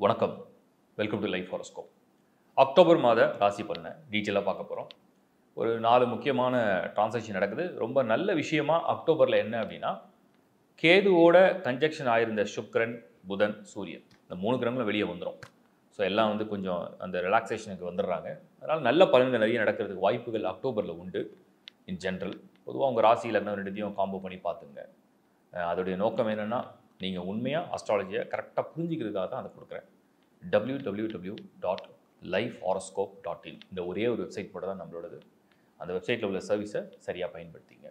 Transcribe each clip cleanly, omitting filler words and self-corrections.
வணக்கம். Welcome to life horoscope. October மாத ராசி பலனை டீட்டெயிலாக பார்க்க போகிறோம். ஒரு 4 முக்கியமான டிரான்சாக்ஷன் நடக்குது. ரொம்ப நல்ல விஷயமா அக்டோபரில் என்ன அப்படின்னா, கேதுவோட கன்ஜெக்ஷன் ஆயிருந்த சுக்கிரன், புதன், சூரியன் இந்த 3 கிரகங்களும் வெளியே வந்துடும். ஸோ எல்லாம் வந்து கொஞ்சம் அந்த ரிலாக்ஸேஷனுக்கு வந்துடுறாங்க. அதனால் நல்ல பலன்கள் நிறைய நடக்கிறதுக்கு வாய்ப்புகள் அக்டோபரில் உண்டு. இன் ஜென்ரல் பொதுவாக உங்கள் ராசி லக்னம் ரெண்டுத்தையும் காம்போ பண்ணி பார்த்துங்க. அதோடைய நோக்கம் என்னென்னா, நீங்கள் உண்மையாக அஸ்ட்ராலஜியை கரெக்டாக புரிஞ்சிக்கிறதுக்காக தான் அதை கொடுக்குறேன். www.lifehoroscope.in இந்த ஒரே ஒரு வெப்சைட் மட்டும் தான் நம்மளோடது. அந்த வெப்சைட்டில் உள்ள சர்வீஸை சரியாக பயன்படுத்திங்க.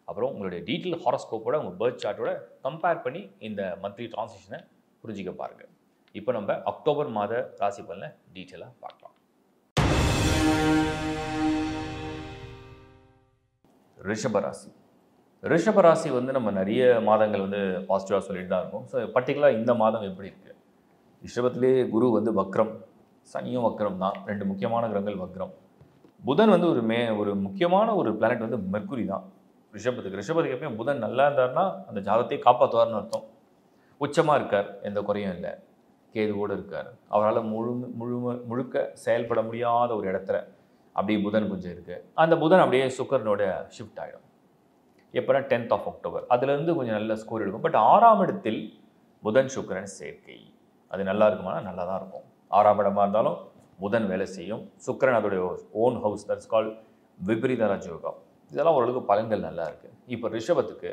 அப்புறம் உங்களுடைய டீட்டெயில் ஹாரோஸ்கோப்போட உங்கள் பர்த் சார்ட்டோட கம்பேர் பண்ணி இந்த மந்த்லி டிரான்சாக்ஷனை புரிஞ்சிக்க பாருங்கள். இப்போ நம்ம அக்டோபர் மாத ராசி பலனை டீட்டெயிலாக பார்க்கலாம். ரிஷபராசி. ரிஷபராசி வந்து நம்ம நிறைய மாதங்கள் வந்து பாசிட்டிவாக சொல்லிட்டு தான் இருக்கும். ஸோ பர்டிகுலராக இந்த மாதம் எப்படி இருக்குது? ரிஷபத்திலே குரு வந்து வக்ரம், சனியும் வக்ரம் தான். 2 முக்கியமான கிரகங்கள் வக்ரம். புதன் வந்து ஒரு முக்கியமான ஒரு பிளானட் வந்து மெர்க்குரி தான் ரிஷபத்துக்கு எப்பயும் புதன் நல்லா இருந்தார்னா அந்த ஜாதகத்தை காப்பாற்றுவார்னு அர்த்தம். உச்சமாக இருக்கார், எந்த குறையும் இல்லை. கேதுவோடு இருக்கார். அவரால் முழுக்க செயல்பட முடியாத ஒரு இடத்துல அப்படியே புதன் கொஞ்சம் இருக்குது. அந்த புதன் அப்படியே சுக்கரனோட ஷிஃப்ட் ஆகிடும். எப்போனா 10th of October. அதுலேருந்து கொஞ்சம் நல்ல ஸ்கோர் எடுக்கும். பட் 6ஆம் இடத்தில் புதன் சுக்கிரன் சேர்க்கை அது நல்லா இருக்குமானா நல்லா தான் இருக்கும். 6ஆம் இடமா இருந்தாலும் புதன் வேலை செய்யும். சுக்கிரன் அதோடைய ஓன் ஹவுஸ், தட்ஸ் கால் விபரீத ராஜயோகம். இதெல்லாம் ஓரளவுக்கு பலன்கள் நல்லா இருக்குது. இப்போ ரிஷபத்துக்கு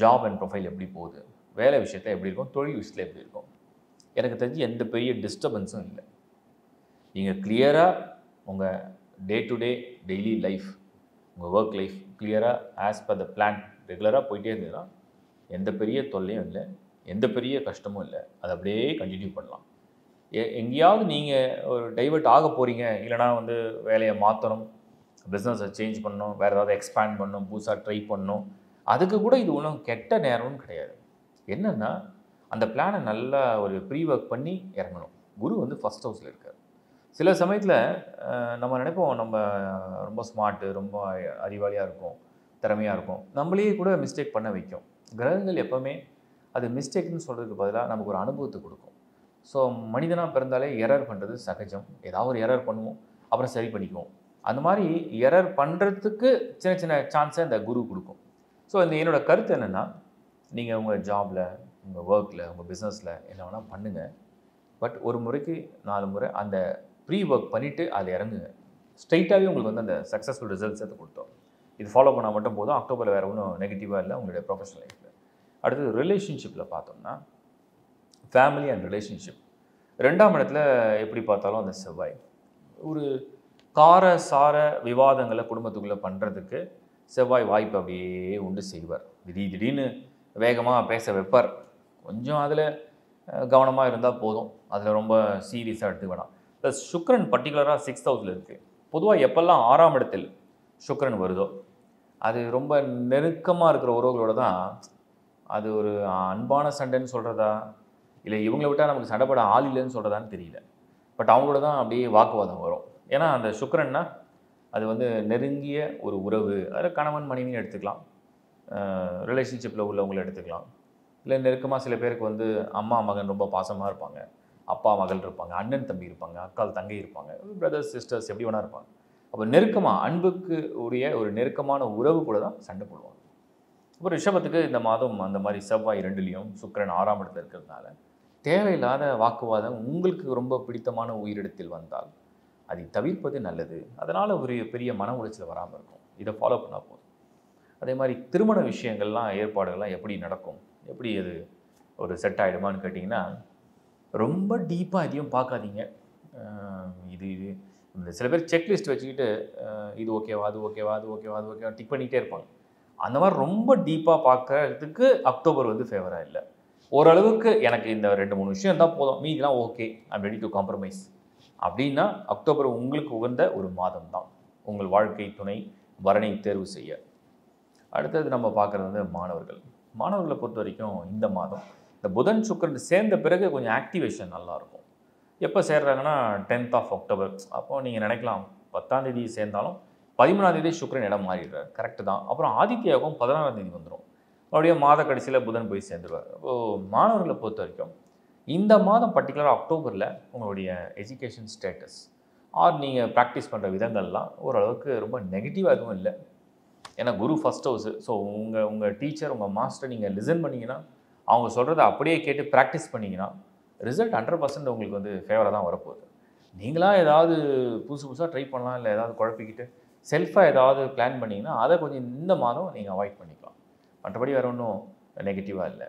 ஜாப் அண்ட் ப்ரொஃபைல் எப்படி போகுது, வேலை விஷயத்தில் எப்படி இருக்கும், தொழில் விஷயத்தில் எப்படி இருக்கும், எனக்கு தெரிஞ்சு எந்த பெரிய டிஸ்டர்பன்ஸும் இல்லை. நீங்கள் கிளியராக உங்கள் day to day daily life, உங்கள் ஒர்க் லைஃப் கிளியராக ஆஸ் பர் த பிளான் ரெகுலராக போயிட்டே இருந்ததுன்னா எந்த பெரிய தொல்லையும் இல்லை, எந்த பெரிய கஷ்டமும் இல்லை. அதை அப்படியே கண்டினியூ பண்ணலாம். எங்கேயாவது நீங்கள் ஒரு டைவர்ட் ஆக போகிறீங்க, இல்லைனா வந்து வேலையை மாற்றணும், பிஸ்னஸை சேஞ்ச் பண்ணணும், வேறு ஏதாவது எக்ஸ்பேண்ட் பண்ணணும், புதுசாக ட்ரை பண்ணணும், அதுக்கு கூட இது ஒன்றும் கெட்ட நேரம்னு கிடையாது. என்னென்னா அந்த பிளானை நல்லா ஒரு ப்ரீ ஒர்க் பண்ணி இறங்கணும். குரு வந்து ஃபஸ்ட் ஹவுஸில் இருக்கார். சில சமயத்தில் நம்ம நினைப்போம் நம்ம ரொம்ப ஸ்மார்ட்டு, ரொம்ப அறிவாளியாக இருக்கும், திறமையாக இருக்கும், நம்மளையே கூட மிஸ்டேக் பண்ண வைக்கும். கிரகங்கள் எப்போவுமே அது மிஸ்டேக்னு சொல்கிறதுக்கு பதிலாக நமக்கு ஒரு அனுபவத்தை கொடுக்கும். ஸோ மனிதனாக பிறந்தாலே எரர் பண்ணுறது சகஜம். ஏதாவது ஒரு எரர் பண்ணுவோம், அப்புறம் சரி பண்ணிக்குவோம். அந்த மாதிரி எரர் பண்ணுறதுக்கு சின்ன சின்ன சான்ஸை இந்த குரு கொடுக்கும். ஸோ இந்த என்னோடய கருத்து என்னென்னா, நீங்கள் உங்கள் ஜாபில், உங்கள் ஒர்க்கில், உங்கள் பிஸ்னஸில் என்ன வேணால் பண்ணுங்கள். பட் ஒரு முறைக்கு 4 முறை அந்த ப்ரீ ஒர்க் பண்ணிவிட்டு அதில் இறங்குங்க. ஸ்ட்ரைட்டாகவே உங்களுக்கு வந்து அந்த சக்ஸஸ்ஃபுல் ரிசல்ட்ஸ் அதை கொடுத்தோம். இது ஃபாலோ பண்ணால் மட்டும் போதும். அக்டோபரில் வேறு ஒன்றும் நெகட்டிவாக இல்லை உங்களுடைய ப்ரொஃபஷனல் லைஃப்பில். அடுத்தது ரிலேஷன்ஷிப்பில் பார்த்தோம்னா, ஃபேமிலி அண்ட் ரிலேஷன்ஷிப் 2ஆம் இடத்துல எப்படி பார்த்தாலும் அந்த செவ்வாய் ஒரு காரசார விவாதங்களை குடும்பத்துக்குள்ளே பண்ணுறதுக்கு செவ்வாய் வாய்ப்பு அப்படியே உண்டு செய்வார். திடீர்னு வேகமாக பேச வைப்பார். கொஞ்சம் அதில் கவனமாக இருந்தால் போதும். அதில் ரொம்ப சீரியஸாக எடுத்து வேணாம். ப்ளஸ் சுக்கிரன் பர்டிகுலராக 6th ஹவுஸில் இருக்குது. பொதுவாக எப்பெல்லாம் 6ஆம் இடத்தில் சுக்கிரன் வருதோ அது ரொம்ப நெருக்கமாக இருக்கிற உறவுகளோட தான். அது ஒரு அன்பான சண்டைன்னு சொல்கிறதா, இல்லை இவங்களை விட்டால் நமக்கு சண்டைப்பட ஆள் இல்லைன்னு சொல்கிறதான்னு தெரியல. பட் அவங்களோட தான் அப்படியே வாக்குவாதம் வரும். ஏன்னா அந்த சுக்கிரன்னா அது வந்து நெருங்கிய ஒரு உறவு. அதில் கணவன் மனைவின்னு எடுத்துக்கலாம், ரிலேஷன்ஷிப்பில் உள்ளவங்களை எடுத்துக்கலாம். இல்லை நெருக்கமாக சில பேருக்கு வந்து அம்மா மகன் ரொம்ப பாசமாக இருப்பாங்க, அப்பா மகள் இருப்பாங்க, அண்ணன் தம்பி இருப்பாங்க, அக்கால் தங்கை இருப்பாங்க, பிரதர்ஸ் சிஸ்டர்ஸ் எப்படி வேணா இருப்பாங்க. அப்போ நெருக்கமாக அன்புக்கு உரிய ஒரு நெருக்கமான உறவு கூட தான் சண்டை போடுவாங்க. இப்போ ரிஷபத்துக்கு இந்த மாதம் அந்த மாதிரி செவ்வாய் 2லையும் சுக்கிரன் 6ஆம் இடத்துல இருக்கிறதுனால தேவையில்லாத வாக்குவாதம் உங்களுக்கு ரொம்ப பிடித்தமான உயிரிடத்தில் வந்தால் அதை தவிர்ப்பது நல்லது. அதனால் ஒரு பெரிய மன உளைச்சல் வராமல் இருக்கும். இதை ஃபாலோ பண்ணால் போதும். அதே மாதிரி திருமண விஷயங்கள்லாம் ஏற்பாடுகள்லாம் எப்படி நடக்கும், எப்படி அது ஒரு செட் ஆகிடுமான்னு கேட்டிங்கன்னா, ரொம்ப டீப்பாக எதையும் பார்க்காதீங்க. இது இந்த சில பேர் செக்லிஸ்ட் வச்சுக்கிட்டு இது ஓகேவா, அது ஓகேவா, அது ஓகேவா, அது ஓகேவா டிக் பண்ணிகிட்டே இருப்பாங்க. அந்த மாதிரி ரொம்ப டீப்பாக பார்க்கறதுக்கு அக்டோபர் வந்து ஃபேவராக இல்லை. ஓரளவுக்கு எனக்கு இந்த 2-3 விஷயம் இருந்தால் போதும், மீதிலாம் okay, I'm ready to compromise அப்படின்னா அக்டோபர் உங்களுக்கு உகந்த ஒரு மாதம் தான் உங்கள் வாழ்க்கை துணை வரனை தேர்வு செய்ய. அடுத்தது நம்ம பார்க்குறது வந்து மாணவர்களை பொறுத்த வரைக்கும் இந்த மாதம் இந்த புதன் சுக்கிரன் சேர்ந்த பிறகு கொஞ்சம் ஆக்டிவேஷன் நல்லாயிருக்கும். எப்போ சேர்றாங்கன்னா 10th of October. அப்போது நீங்கள் நினைக்கலாம் 10ஆம் தேதி சேர்ந்தாலும் 13ஆம் தேதி சுக்கிரன் இடம் மாறிடுறார். கரெக்டு தான். அப்புறம் ஆதித்ய யோகம் 16ஆம் தேதி வந்துடும். மறுபடியும் மாத கடைசியில் புதன் போய் சேர்ந்துருவார். அப்போது மாணவர்களை பொறுத்த வரைக்கும் இந்த மாதம் பர்டிகுலராக அக்டோபரில் உங்களுடைய எஜுகேஷன் ஸ்டேட்டஸ் நீங்கள் ப்ராக்டிஸ் பண்ணுற விதங்கள்லாம் ஓரளவுக்கு ரொம்ப நெகட்டிவாக எதுவும் இல்லை. ஏன்னா குரு ஃபஸ்ட் ஹவுஸு. ஸோ உங்கள் டீச்சர், உங்கள் மாஸ்டர் நீங்கள் லிசன் பண்ணிங்கன்னா, அவங்க சொல்கிறத அப்படியே கேட்டு ப்ராக்டிஸ் பண்ணிங்கன்னா ரிசல்ட் 100% உங்களுக்கு வந்து ஃபேவராக தான் வரப்போகுது. நீங்களாக ஏதாவது புதுசு புதுசாக ட்ரை பண்ணலாம், இல்லை ஏதாவது குழப்பிக்கிட்டு செல்ஃபாக ஏதாவது பிளான் பண்ணிங்கன்னா அதை கொஞ்சம் இந்த மாதம் நீங்கள் அவாய்ட் பண்ணிக்கலாம். மற்றபடி வேறு ஒன்றும் நெகட்டிவாக இல்லை.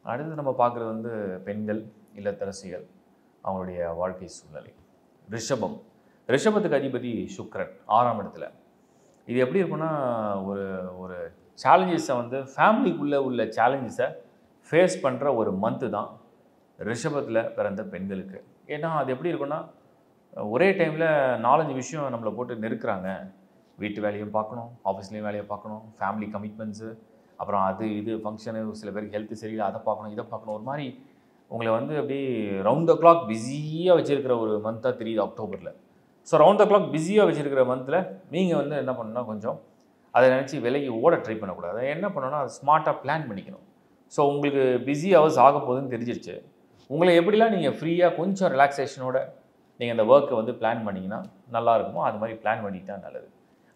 அடுத்து நம்ம பார்க்குறது வந்து பெண்கள், இல்லத்தரசிகள், அவங்களுடைய வாழ்க்கை சூழ்நிலை. ரிஷபத்துக்கு அதிபதி சுக்கிரன் 6ஆம் இடத்துல. இது எப்படி இருக்குன்னா, ஒரு ஒரு சேலஞ்சஸை வந்து ஃபேமிலிக்குள்ளே உள்ள சேலஞ்சஸை ஃபேஸ் பண்ணுற ஒரு மந்த்து தான் ரிஷபத்தில் பிறந்த பெண்களுக்கு. ஏன்னா அது எப்படி இருக்குன்னா, ஒரே டைமில் 4-5 விஷயம் நம்மளை போட்டு நெருக்கிறாங்க. வீட்டு வேலையும் பார்க்கணும், ஆஃபீஸ்லேயும் வேலையை பார்க்கணும், ஃபேமிலி கமிட்மெண்ட்ஸு, அப்புறம் அது இது ஃபங்க்ஷனு, சில பேருக்கு ஹெல்த்து சரியில்லை, அதை பார்க்கணும், இதை பார்க்கணும். ஒரு மாதிரி உங்களை வந்து அப்படியே ரவுண்ட் த கிளாக் பிஸியாக வச்சுருக்கிற ஒரு மந்த்தாக தெரியுது அக்டோபரில். ஸோ ரவுண்ட் த கிளாக் பிஸியாக வச்சுருக்கிற மந்தில் நீங்கள் வந்து என்ன பண்ணணும்னா, கொஞ்சம் அதை நினச்சி விலகி ஓட ட்ரை பண்ணக்கூடாது. அதை என்ன பண்ணணும்னா, அதை ஸ்மார்ட்டாக பிளான் பண்ணிக்கணும். ஸோ உங்களுக்கு பிஸி ஹவர்ஸ் ஆக போகுதுன்னு தெரிஞ்சிருச்சு. உங்களை எப்படிலாம் நீங்கள் ஃப்ரீயாக கொஞ்சம் ரிலாக்ஸேஷனோட நீங்கள் அந்த ஒர்க்கை வந்து பிளான் பண்ணிங்கன்னா நல்லா இருக்குமோ அது மாதிரி பிளான் பண்ணிக்கிட்டா நல்லது.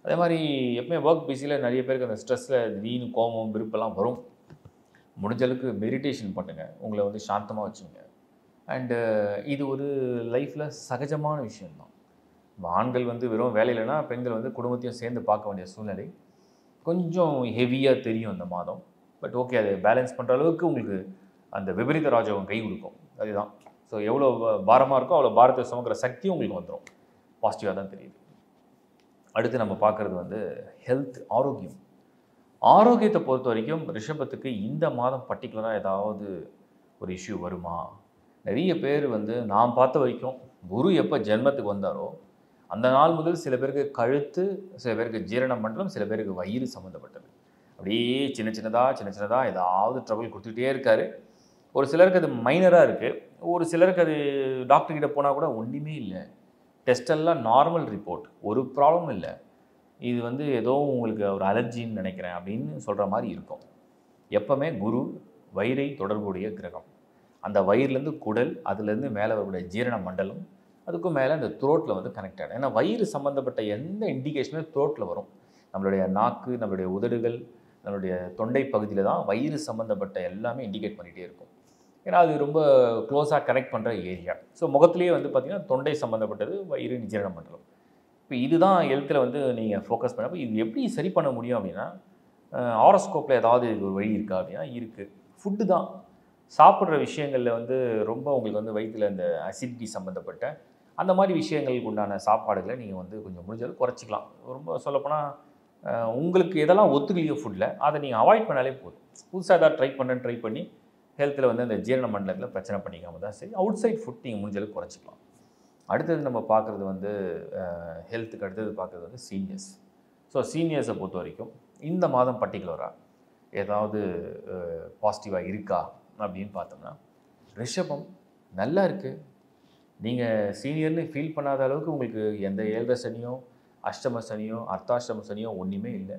அதே மாதிரி எப்பவுமே ஒர்க் பிஸியில் நிறைய பேருக்கு அந்த ஸ்ட்ரெஸ்ஸில் திடீர்னு கோபம், விருப்பெல்லாம் வரும். முடிஞ்ச அளவுக்கு மெடிடேஷன் பண்ணுங்கள், உங்களை வந்து சாந்தமாக வச்சுங்க. அண்டு இது ஒரு லைஃப்பில் சகஜமான விஷயம்தான். ஆண்கள் வந்து வெறும் வேலையிலனா, பெண்கள் வந்து குடும்பத்தையும் சேர்ந்து பார்க்க வேண்டிய சூழ்நிலை கொஞ்சம் ஹெவியாக தெரியும் இந்த மாதம். பட் ஓகே, அதை பேலன்ஸ் பண்ணுற அளவுக்கு உங்களுக்கு அந்த விபரீத ராஜயோகம் கை கொடுக்கும். அதுதான். ஸோ எவ்வளோ பாரமாக இருக்கோ அவ்வளோ பாரத்தை சுமக்கிற சக்தியும் உங்களுக்கு வந்துடும். பாசிட்டிவாக தான் தெரியுது. அடுத்து நம்ம பார்க்குறது வந்து ஹெல்த், ஆரோக்கியத்தை பொறுத்த வரைக்கும் ரிஷபத்துக்கு இந்த மாதம் பர்டிகுலராக ஏதாவது ஒரு இஷ்யூ வருமா? நிறைய பேர் வந்து நான் பார்த்த வரைக்கும் குரு எப்போ ஜென்மத்துக்கு வந்தாரோ அந்த நாள் முதல் சில பேருக்கு கழுத்து, சில பேருக்கு ஜீரண மண்டலம், சில பேருக்கு வயிறு சம்மந்தப்பட்டது. அப்படியே சின்ன சின்னதாக ஏதாவது ட்ரபிள் கொடுத்துக்கிட்டே இருக்கார். ஒரு சிலருக்கு அது மைனராக இருக்குது, ஒரு சிலருக்கு அது டாக்டர்கிட்ட போனால் கூட ஒன்றுமே இல்லை, டெஸ்டெல்லாம் நார்மல் ரிப்போர்ட், ஒரு ப்ராப்ளம் இல்லை, இது வந்து ஏதோ உங்களுக்கு ஒரு அலர்ஜின்னு நினைக்கிறேன் அப்படின்னு சொல்கிற மாதிரி இருக்கும். எப்போவுமே குரு வயிறை தொடர்புடைய கிரகம். அந்த வயிறுலேருந்து குடல், அதுலேருந்து மேலே வரக்கூடிய ஜீரண மண்டலம், அதுக்கும் மேலே அந்த த்ரோட்டில் வந்து கனெக்ட் ஆகிடும். ஏன்னா வயிறு சம்மந்தப்பட்ட எந்த இண்டிகேஷனுமே த்ரோட்டில் வரும். நம்மளுடைய நாக்கு, நம்மளுடைய உதடுகள், நம்மளுடைய தொண்டை பகுதியில் தான் வயிறு சம்மந்தப்பட்ட எல்லாமே இண்டிகேட் பண்ணிகிட்டே இருக்கும். ஏன்னா அது ரொம்ப க்ளோஸாக கனெக்ட் பண்ணுற ஏரியா. ஸோ முகத்துலேயே வந்து பார்த்திங்கன்னா தொண்டை சம்மந்தப்பட்டது வயிறு, ஜீரண மண்டலம். இப்போ இதுதான் ஹெல்த்தில் வந்து நீங்கள் ஃபோக்கஸ் பண்ணப்போ இது எப்படி சரி பண்ண முடியும் அப்படின்னா, ஹாரோஸ்கோப்பில் ஏதாவது ஒரு வழி இருக்கா அப்படின்னா இருக்குது. ஃபுட்டு தான். சாப்பிட்ற விஷயங்களில் வந்து ரொம்ப உங்களுக்கு வந்து வயிற்றில் இந்த அசிடிட்டி சம்மந்தப்பட்ட அந்த மாதிரி விஷயங்களுக்கு உண்டான சாப்பாடுகளை நீங்கள் வந்து கொஞ்சம் முடிஞ்சளவு குறைச்சிக்கலாம். ரொம்ப சொல்லப்போனால் உங்களுக்கு எதெல்லாம் ஒத்துக்கலையோ ஃபுட்டில் அதை நீங்கள் அவாய்ட் பண்ணாலே போதும். புதுசாக ஏதாவது ட்ரை பண்ணி ஹெல்த்தில் வந்து அந்த ஜீரண மண்டலத்தில் பிரச்சனை பண்ணிக்காமல் தான் சரி. அவுட் சைட் ஃபுட் நீங்கள் முடிஞ்சளவுக்கு குறைச்சிக்கலாம். அடுத்தது நம்ம பார்க்குறது வந்து ஹெல்த்துக்கு அடுத்தது பார்க்குறது வந்து சீனியர்ஸ். ஸோ சீனியர்ஸை பொறுத்த வரைக்கும் இந்த மாதம் பர்டிகுலராக ஏதாவது பாசிட்டிவாக இருக்கா அப்படின்னு பார்த்தோம்னா, ரிஷபம் நல்லா இருக்குது. நீங்கள் சீனியர்னு ஃபீல் பண்ணாத அளவுக்கு உங்களுக்கு எந்த 7 சனியோ, அஷ்டம சனியோ, அர்த்தாஷ்டம சனியோ ஒன்றுமே இல்லை.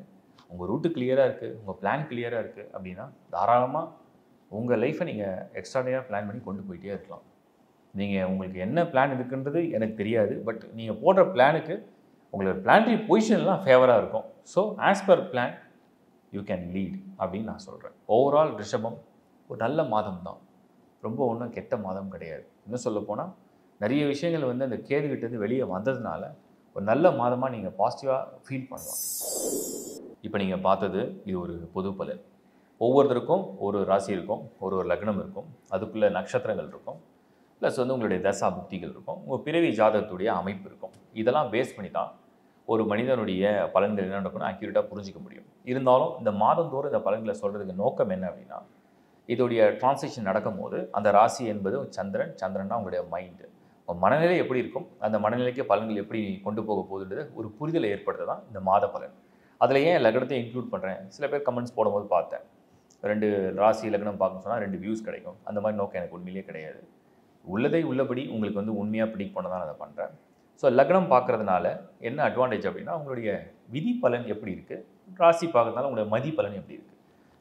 உங்கள் ரூட்டு கிளியராக இருக்குது, உங்கள் பிளான் கிளியராக இருக்குது அப்படின்னா தாராளமாக உங்கள் லைஃப்பை நீங்கள் எக்ஸ்ட்ராடினரியாக பிளான் பண்ணி கொண்டு போயிட்டே இருக்கலாம். நீங்கள் உங்களுக்கு என்ன பிளான் இருக்குன்றது எனக்கு தெரியாது. பட் நீங்கள் போடுற பிளானுக்கு உங்களோட பிளானரி பொசிஷன்லாம் ஃபேவராக இருக்கும். So as per plan you can lead அப்படின்னு நான் சொல்கிறேன். ஓவரால் ரிஷபம் ஒரு நல்ல மாதம் தான், ரொம்ப ஒன்றும் கெட்ட மாதம் கிடையாது. இன்னும் சொல்லப்போனால் நிறைய விஷயங்கள் வந்து அந்த கேதுகிட்டேருந்து வெளியே வந்ததுனால ஒரு நல்ல மாதமாக நீங்கள் பாசிட்டிவாக ஃபீல் பண்ணலாம். இப்போ நீங்கள் பார்த்தது இது ஒரு பொது பலன். ஒவ்வொருத்தருக்கும் ஒரு ராசி இருக்கும், ஒரு லக்னம் இருக்கும், அதுக்குள்ளே நட்சத்திரங்கள் இருக்கும், ப்ளஸ் வந்து உங்களுடைய தசா புக்திகள் இருக்கும், உங்கள் பிறவி ஜாதகத்துடைய அமைப்பு இருக்கும். இதெல்லாம் பேஸ் பண்ணி தான் ஒரு மனிதனுடைய பலன்கள் என்ன நடக்கும்னு அக்யூரேட்டாக புரிஞ்சிக்க முடியும். இருந்தாலும் இந்த மாதந்தோறும் இந்த பலன்களை சொல்கிறதுக்கு நோக்கம் என்ன அப்படின்னா, இதோடைய டிரான்சிஷன் நடக்கும்போது அந்த ராசி என்பது சந்திரன்னா உங்களுடைய மைண்டு, உங்கள் மனநிலை எப்படி இருக்கும், அந்த மனநிலைக்கு பலன்கள் எப்படி கொண்டு போக போகுதுன்றது ஒரு புரிதலை ஏற்படுத்த தான் இந்த மாத பலன். அதில் ஏன் லக்னத்தை இன்க்ளூட் பண்ணுறேன், சில பேர் கமெண்ட்ஸ் போடும்போது பார்த்தேன், 2 ராசி லக்னம் பார்க்கணும்னு சொன்னால் 2 வியூஸ் கிடைக்கும். அந்த மாதிரி நோக்கம் எனக்கு உண்மையிலே கிடையாது. உள்ளதை உள்ளபடி உங்களுக்கு வந்து உண்மையாக ப்ரிடிக்ட் பண்ண தான் அதை பண்ணுறேன். ஸோ லக்னம் பார்க்குறதுனால என்ன அட்வான்டேஜ் அப்படின்னா, உங்களுடைய விதி பலன் எப்படி இருக்குது, ராசி பார்க்குறதுனால உங்களுடைய மதி பலன் எப்படி இருக்குது,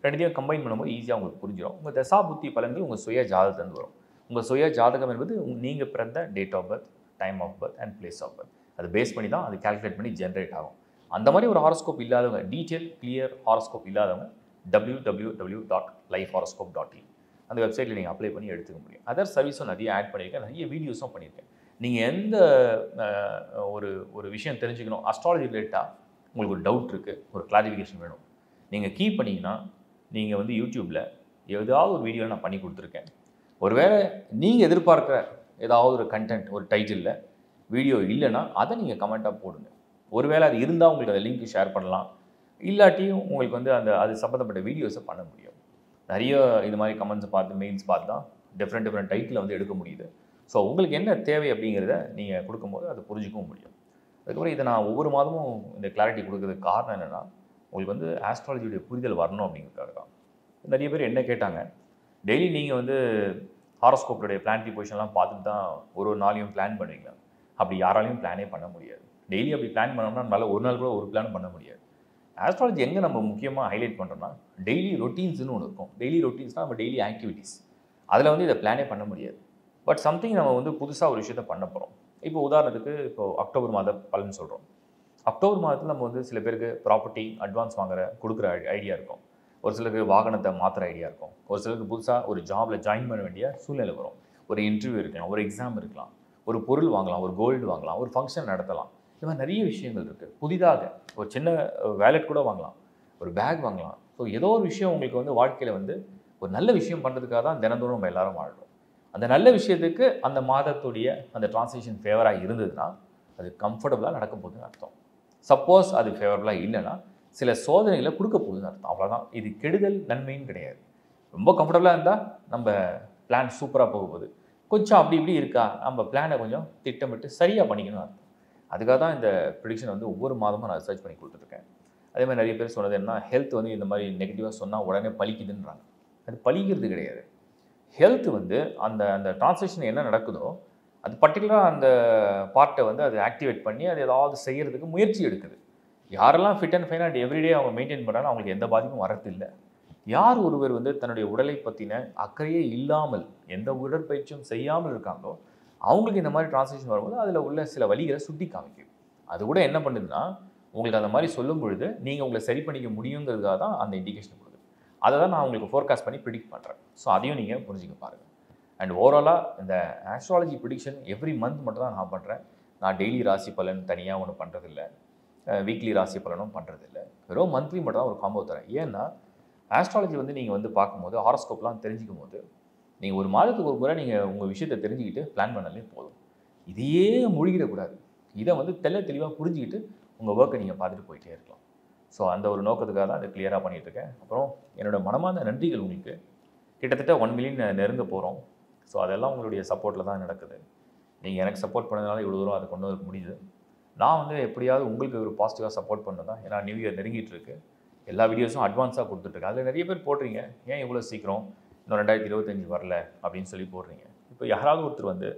ரெண்டுத்தையும் கம்பைன் பண்ணும்போது ஈஸியாக உங்களுக்கு புரிஞ்சிடும். உங்கள் தசா புத்தி பலன்கள் உங்கள் சுய ஜாதகத்துலேருந்து வரும். உங்கள் சுய ஜாதகம் என்பது நீங்கள் பிறந்த date of birth, time of birth and place of birth அதை பேஸ் பண்ணி தான் அது கால்குலேட் பண்ணி ஜென்ரேட் ஆகும். அந்த மாதிரி ஒரு ஹாரோஸ்கோப் இல்லாதவங்க, டீட்டெயில் கிளியர் ஹாரோஸ்கோப் இல்லாதவங்க www.lifehoroscope.in அந்த வெப்சைட்டில் நீங்கள் அப்ளை பண்ணி எடுத்துக்க முடியும். அதர் சர்வீஸும் நிறைய ஆட் பண்ணியிருக்கேன், நிறைய வீடியோஸும் பண்ணியிருக்கேன். நீங்கள் எந்த ஒரு விஷயம் தெரிஞ்சுக்கணும், அஸ்ட்ராலஜி ரிலேட்டாக உங்களுக்கு ஒரு டவுட் இருக்குது, ஒரு கிளாரிஃபிகேஷன் வேணும், நீங்கள் கீப் பண்ணிங்கன்னா நீங்கள் வந்து யூடியூப்பில் ஏதாவது ஒரு வீடியோ நான் பண்ணி கொடுத்துருக்கேன். ஒருவேளை நீங்கள் எதிர்பார்க்குற ஏதாவது ஒரு கண்டென்ட் ஒரு டைட்டிலில் வீடியோ இல்லைன்னா அதை நீங்கள் கமெண்ட்டாக போடுங்க. ஒருவேளை அது இருந்தால் உங்களுக்கு அந்த லிங்க் ஷேர் பண்ணலாம், இல்லாட்டியும் உங்களுக்கு வந்து அது சம்மந்தப்பட்ட வீடியோஸை பண்ண முடியும். நிறைய இது மாதிரி கமெண்ட்ஸை பார்த்து மெயில்ஸ் பார்த்து தான் டிஃப்ரெண்ட் டைட்டில் வந்து எடுக்க முடியுது. ஸோ உங்களுக்கு என்ன தேவை அப்படிங்கிறத நீங்கள் கொடுக்கும்போது அதை புரிஞ்சிக்கவும் முடியும். அதுக்கப்புறம் இதை நான் ஒவ்வொரு மாதமும் இந்த கிளாரிட்டி கொடுக்கறதுக்கு காரணம் என்னென்னா, உங்களுக்கு வந்து ஆஸ்ட்ராலஜியுடைய புரிதல் வரணும் அப்படிங்கிறதுக்காக தான். நிறைய பேர் என்ன கேட்டாங்க, டெய்லி நீங்கள் வந்து ஹாரோஸ்கோப்புடைய பிளானட்டரி பொசிஷன்லாம் பார்த்துட்டு தான் ஒரு நாளையும் பிளான் பண்ணுவீங்களா? அப்படி யாராலையும் பிளானே பண்ண முடியாது. டெய்லி அப்படி பிளான் பண்ணோம்னா நம்மளால் ஒரு நாள் கூட ஒரு பிளான் பண்ண முடியாது. ஆஸ்ட்ராலஜி எங்கே நம்ம முக்கியமாக ஹைலைட் பண்ணுறோம்னா, டெய்லி ரொட்டீன்ஸ்னு ஒன்று இருக்கும். டெய்லி ரொட்டீன்ஸ்னால் நம்ம டெய்லி ஆக்டிவிட்டீஸ், அதில் வந்து இதை பிளானே பண்ண முடியாது. பட் சம்திங் நம்ம வந்து புதுசாக ஒரு விஷயத்தை பண்ண போகிறோம். இப்போ உதாரணத்துக்கு அக்டோபர் மாத பலன் சொல்கிறோம். அக்டோபர் மாதத்தில் நம்ம வந்து சில பேருக்கு ப்ராப்பர்ட்டி அட்வான்ஸ் கொடுக்குற ஐடியா இருக்கும், ஒரு சிலருக்கு வாகனத்தை மாற்றுற ஐடியா இருக்கும், ஒரு சிலருக்கு புதுசாக ஒரு ஜாபில் ஜாயின் பண்ண வேண்டிய சூழ்நிலை வரும். ஒரு இன்டர்வியூ இருக்கலாம், ஒரு எக்ஸாம் இருக்கலாம், ஒரு பொருள் வாங்கலாம், ஒரு கோல்டு வாங்கலாம், ஒரு ஃபங்க்ஷன் நடத்தலாம். இது மாதிரி நிறைய விஷயங்கள் இருக்குது. புதிதாக ஒரு சின்ன வேலெட் கூட வாங்கலாம், ஒரு பேக் வாங்கலாம். ஸோ ஏதோ ஒரு விஷயம் உங்களுக்கு வந்து வாழ்க்கையில் வந்து ஒரு நல்ல விஷயம் பண்ணுறதுக்காக தான் தினந்தோறும் நம்ம எல்லாரும் வாழ்கிறோம். அந்த நல்ல விஷயத்துக்கு அந்த மாதத்துடைய அந்த டிரான்சாக்ஷன் ஃபேவராக இருந்ததுன்னா அது கம்ஃபர்டபுளாக நடக்க போகுதுன்னு அர்த்தம். சப்போஸ் அது ஃபேவரபுளாக இல்லைன்னா சில சோதனைகளை கொடுக்க போகுதுன்னு அர்த்தம். அவ்வளோதான். இது கெடுதல் நன்மைன்னு கிடையாது. ரொம்ப கம்ஃபர்டபுளாக இருந்தால் நம்ம பிளான் சூப்பராக போக போகுது, கொஞ்சம் அப்படி இப்படி இருக்கா நம்ம பிளானை கொஞ்சம் திட்டமிட்டு சரியாக பண்ணிக்கணும்னு அர்த்தம். அதுக்காக தான் இந்த ப்ரிடிக்ஷன் வந்து ஒவ்வொரு மாதமும் நான் ரிசர்ச் பண்ணி கொடுத்துருக்கேன். அதே மாதிரி நிறைய பேர் சொன்னது என்ன, ஹெல்த் வந்து இந்த மாதிரி நெகட்டிவாக சொன்னால் உடனே பலிக்குதுன்றாங்க. அது பலிக்கிறது கிடையாது. ஹெல்த் வந்து அந்த அந்த டிரான்சாக்ஷன் என்ன நடக்குதோ அது பர்டிகுலராக அந்த பார்ட்டை வந்து அது ஆக்டிவேட் பண்ணி அது ஏதாவது செய்கிறதுக்கு முயற்சி எடுக்குது. யாரெல்லாம் fit and fine and everyday அவங்க மெயின்டைன் பண்ணுறாங்க அவங்களுக்கு எந்த பாதிப்பும் வரதில்லை. யார் ஒருவர் வந்து தன்னுடைய உடலை பற்றின அக்கறையே இல்லாமல் எந்த உடற்பயிற்சியும் செய்யாமல் இருக்காங்களோ அவங்களுக்கு இந்த மாதிரி டிரான்சாக்ஷன் வரும்போது அதில் உள்ள சில வழிகளை சுட்டி காமிக்கும். அது கூட என்ன பண்ணுதுன்னா, உங்களுக்கு அந்த மாதிரி சொல்லும் பொழுது நீங்கள் உங்களை சரி பண்ணிக்க முடியுங்கிறதுக்காக தான் அந்த இண்டிகேஷன் கொடுக்குது. அதை தான் நான் உங்களுக்கு ஃபோர்காஸ்ட் பண்ணி ப்ரிடிக்ட் பண்ணுறேன். ஸோ அதையும் நீங்கள் புரிஞ்சுக்க பாருங்கள். அண்ட் ஓவராலாக இந்த ஆஸ்ட்ராலஜி ப்ரிடிக்ஷன் எவ்ரி மந்த் மட்டும் தான் நான் பண்ணுறேன். நான் டெய்லி ராசி பலன் தனியாக ஒன்று பண்ணுறதில்ல, வீக்லி ராசி பலனும் பண்ணுறதில்ல, வெறும் மந்த்லி மட்டும் தான் ஒரு காம்போ தரேன். ஏன்னா ஆஸ்ட்ராலஜி வந்து நீங்கள் வந்து பார்க்கும்போது ஹாரோஸ்கோப்லாம் தெரிஞ்சிக்கும் போது நீங்கள் ஒரு மாதத்துக்கு ஒரு முறை நீங்கள் உங்கள் விஷயத்தை தெரிஞ்சுக்கிட்டு பிளான் பண்ணாலே போதும். இதையே மூழ்கிடக்கூடாது. இதை வந்து தெளிவாக புரிஞ்சுக்கிட்டு உங்கள் ஒர்க்கை நீங்கள் பார்த்துட்டு போயிட்டே இருக்கலாம். ஸோ அந்த ஒரு நோக்கத்துக்காக தான் அதை கிளியராக பண்ணிகிட்ருக்கேன். அப்புறம் என்னோடய மனமார்ந்த நன்றிகள் உங்களுக்கு. கிட்டத்தட்ட 1 மில்லியன் நெருங்க போகிறோம். ஸோ அதெல்லாம் உங்களுடைய சப்போர்ட்டில் தான் நடக்குது. நீங்கள் எனக்கு சப்போர்ட் பண்ணதுனால இவ்வளோ தூரம் அதை கொண்டு வர முடியுது. நான் வந்து எப்படியாவது உங்களுக்கு ஒரு பாசிட்டிவாக சப்போர்ட் பண்ண தான். ஏன்னா நியூ இயர் நெருங்கிட்டு இருக்கு. எல்லா வீடியோஸும் அட்வான்ஸாக கொடுத்துட்ருக்கேன். அதில் நிறைய பேர் போடுறீங்க, ஏன் இவ்வளோ சீக்கிரம் இன்னும் 2025 வரல அப்படின்னு சொல்லி போடுறீங்க. இப்போ யாராவது ஒருத்தர் வந்து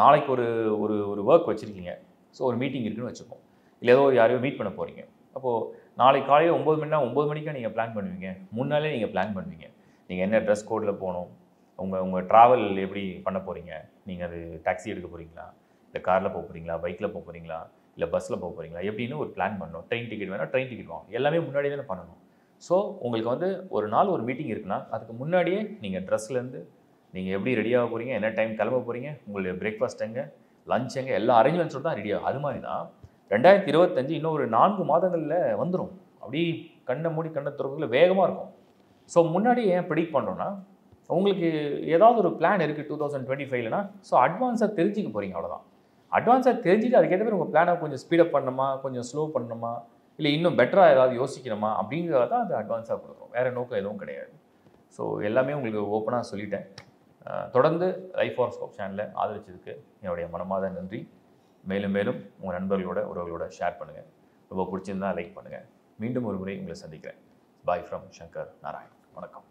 நாளைக்கு ஒரு ஒரு ஒரு ஒர்க் வச்சுருக்கீங்க. ஸோ ஒரு மீட்டிங் இருக்குன்னு வச்சுப்போம், இல்லை ஏதோ யாரையோ மீட் பண்ண போகிறீங்க. அப்போது நாளைக்கு காலையில் 9 மணினா 9 மணிக்காக நீங்கள் பிளான் பண்ணுவீங்க. முன்னாலே நீங்கள் பிளான் பண்ணுவீங்க. நீங்கள் என்ன ட்ரெஸ் கோடில் போகணும், உங்கள் ட்ராவல் எப்படி பண்ண போகிறீங்க, நீங்கள் அது டாக்ஸி எடுக்க போகிறீங்களா, இல்லை காரில் போக போகிறீங்களா, பைக்கில் போக போகிறீங்களா, இல்லை பஸ்ஸில் போக போகிறீங்களா, எப்படின்னு ஒரு பிளான் பண்ணணும். ட்ரெயின் டிக்கெட் வேணால் ட்ரெயின் டிக்கெட் வாங்க, எல்லாமே முன்னாடி தானே பண்ணணும். ஸோ உங்களுக்கு வந்து ஒரு நாள் ஒரு மீட்டிங் இருக்குன்னா அதுக்கு முன்னாடியே நீங்கள் ட்ரெஸ்லேருந்து நீங்கள் எப்படி ரெடியாக போகிறீங்க, என்ன டைம் கிளம்ப போகிறீங்க, உங்களுடைய பிரேக்ஃபாஸ்ட் எங்கே, லஞ்ச் எங்கே, எல்லா அரேஞ்ச்மெண்ட்ஸோடு தான் ரெடியாக. அது மாதிரி தான் 2025 இன்னும் ஒரு 4 மாதங்களில் வந்துடும். அப்படி கண்ணை மூடி கண்ணை திறக்கிறதுல வேகமாக இருக்கும். ஸோ முன்னாடி ஏன் ப்ரெடிக்ட் பண்ணுறோன்னா, உங்களுக்கு ஏதாவது ஒரு பிளான் இருக்குது 2025லனா, ஸோ அட்வான்ஸாக தெரிஞ்சிக்க போகிறீங்க. அவ்வளோதான். அட்வான்ஸாக தெரிஞ்சுட்டு அதுக்கேற்ற மாதிரி உங்கள் பிளானை கொஞ்சம் ஸ்பீடப் பண்ணணுமா, கொஞ்சம் ஸ்லோ பண்ணணுமா, இல்லை இன்னும் பெட்டராக ஏதாவது யோசிக்கணுமா அப்படிங்கிறத தான் அது அட்வான்ஸாக கொடுக்குறோம். வேறு நோக்கம் எதுவும் கிடையாது. ஸோ எல்லாமே உங்களுக்கு ஓப்பனாக சொல்லிட்டேன். தொடர்ந்து லைஃப் ஹாரோஸ்கோப் சேனலை ஆதரிச்சதுக்கு என்னுடைய மனமார்ந்த நன்றி. மேலும் மேலும் உங்கள் நண்பர்களோட உறவுகளோட ஷேர் பண்ணுங்கள். ரொம்ப பிடிச்சிருந்தா லைக் பண்ணுங்கள். மீண்டும் ஒரு முறை உங்களை சந்திக்கிறேன். Bye from Shankar Narayan. வணக்கம்.